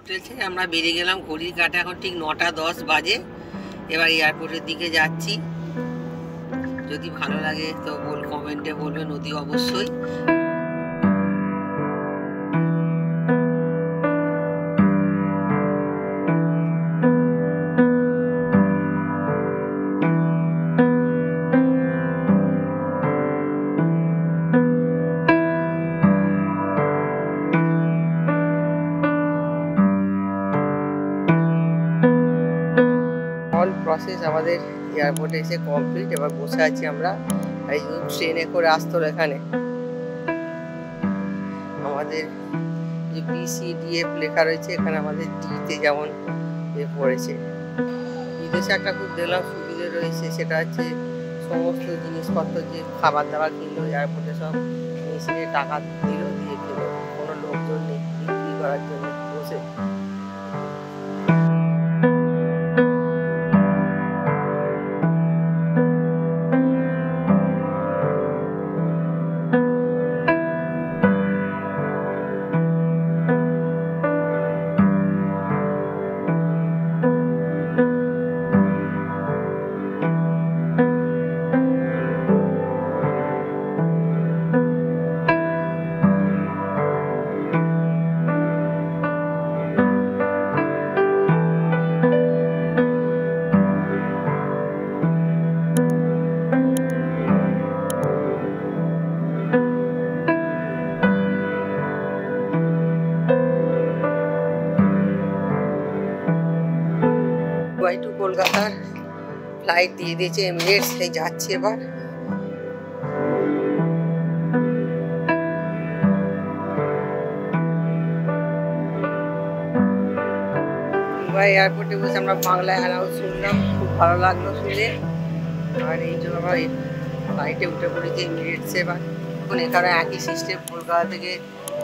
Hotel থেকে আমরা বেরিয়ে গেলাম, ঘড়ির কাঁটা এখন ঠিক 9:10 বাজে। এবার এয়ারপোর্টের দিকে যাচ্ছি। যদি ভালো লাগে তো কমেন্টে বলবেন অতি অবশ্যই। প্রসেস আমাদের এয়ারপোর্টে এসে কমপ্লিট। এবার বসে আছি আমরা, এই ট্রেনে করে আসতো এখানে আমাদের যে BCDF লেখা রয়েছে, এখানে আমাদের ডিতে যেমন পড়েছে। বিদেশে একটা খুব দেখলাম সুবিধে রয়েছে, সেটা হচ্ছে সমস্ত জিনিসপত্র যে খাবার দাবার কিনলো এয়ারপোর্টে সব মেশিনে টাকা দিল, দিয়ে খেলো, কোনো লোকজন নেই বিক্রি করার জন্য বসে। দুবাই টু কলকাতার ফ্লাইট দিয়ে দিয়েছে এমিরেটস, এই যাচ্ছি এবার। দুবাই এয়ারপোর্টে বসে আমরা বাংলায় অ্যানাউন্স শুনলাম, খুব ভালো লাগলো শুনে। আর এই জন্য আবার ফ্লাইটে উঠে পড়েছি এমিরেটসে। এবার এখন এখানে একই সিস্টেম, কলকাতা থেকে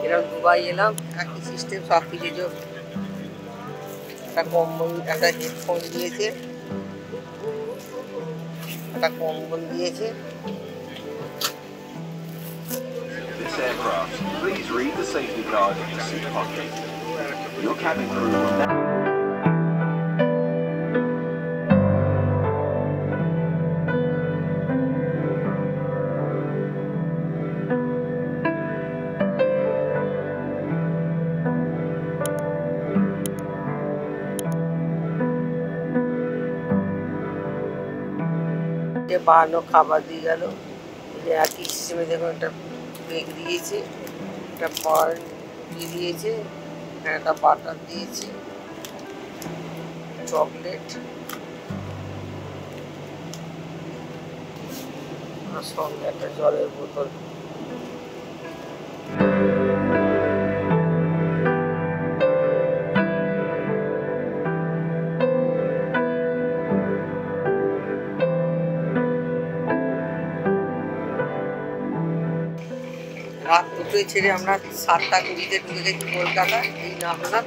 এরকম দুবাই এলাম, একই সিস্টেম সব কিছু। একটা কম্বল, একটা হেডফোন দিয়েছে, একটা কম্বল দিয়েছে। This aircraft, please read the safety card in your seat pocket. Your cabin crew will now... বানানো খাবার দিয়ে গেল, একই সিস্টেমে দেখুন একটা বেগ দিয়েছে, একটা পান দিয়ে দিয়েছে, একটা বাটার দিয়েছে, চকলেট আর সঙ্গে একটা জলের বোতল। রাত 2টোয় ছেড়ে আমরা 7:20-তে ঢুকে গেছি কলকাতা। এই নামলাম।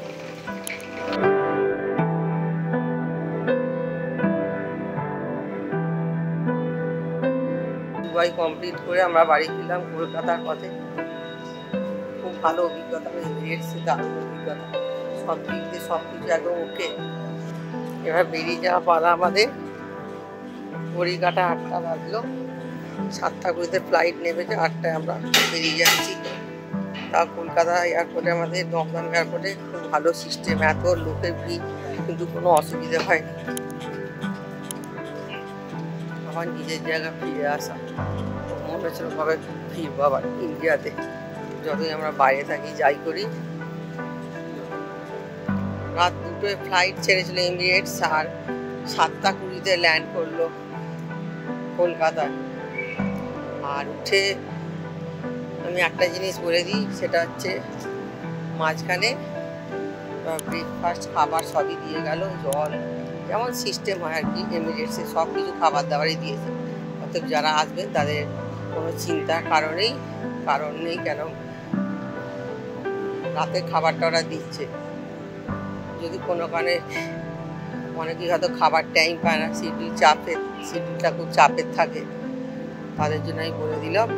দুবাই কমপ্লিট করে আমরা বাড়ি ফিরলাম কলকাতার পথে। খুব ভালো অভিজ্ঞতা, এমিরেটসে দারুণ অভিজ্ঞতা, সব দিক দিয়ে সব কিছু একদম ওকে। এবার বেরিয়ে যাওয়া পালা আমাদের। ঘড়ি কাটা 8টা বাজলো, 7:20-তে ফ্লাইট নেমেছে, 8টায় আমরা বেরিয়ে যাচ্ছি। তা কলকাতা এয়ারপোর্টে, আমাদের দমদম এয়ারপোর্টে খুব ভালো সিস্টেম, এত লোকের ভিড় কিন্তু কোনো অসুবিধা হয়নি। আমার নিজের জায়গা ফিরে আসা মনে হচ্ছিল ভাবে ফিরবো আবার ইন্ডিয়াতে। যতই আমরা বাইরে থাকি যাই করি। রাত 2টোয় ফ্লাইট ছেড়েছিল এমিরেটস, আর 7:20-তে ল্যান্ড করলো কলকাতায়। আর উঠে আমি একটা জিনিস বলে দিই, সেটা হচ্ছে মাঝখানে ব্রেকফাস্ট খাবার সবই দিয়ে গেল, জল যেমন সিস্টেম হয় আর কি এমিরেটসে, সব কিছু খাবার দাবারই দিয়েছে। অতএব যারা আসবেন তাদের কোনো চিন্তার কারণ নেই, কেন রাতের খাবারটা ওরা দিচ্ছে। যদি কোনো কারণে অনেকেই হয়তো খাবার টাইম পায় না, শিডিউলটা খুব চাপের থাকে, তাদের জন্য আমি বলে দিলাম।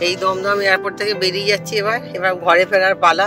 এই দমদম এয়ারপোর্ট থেকে বেরিয়ে যাচ্ছি এবার ঘরে ফেরার পালা।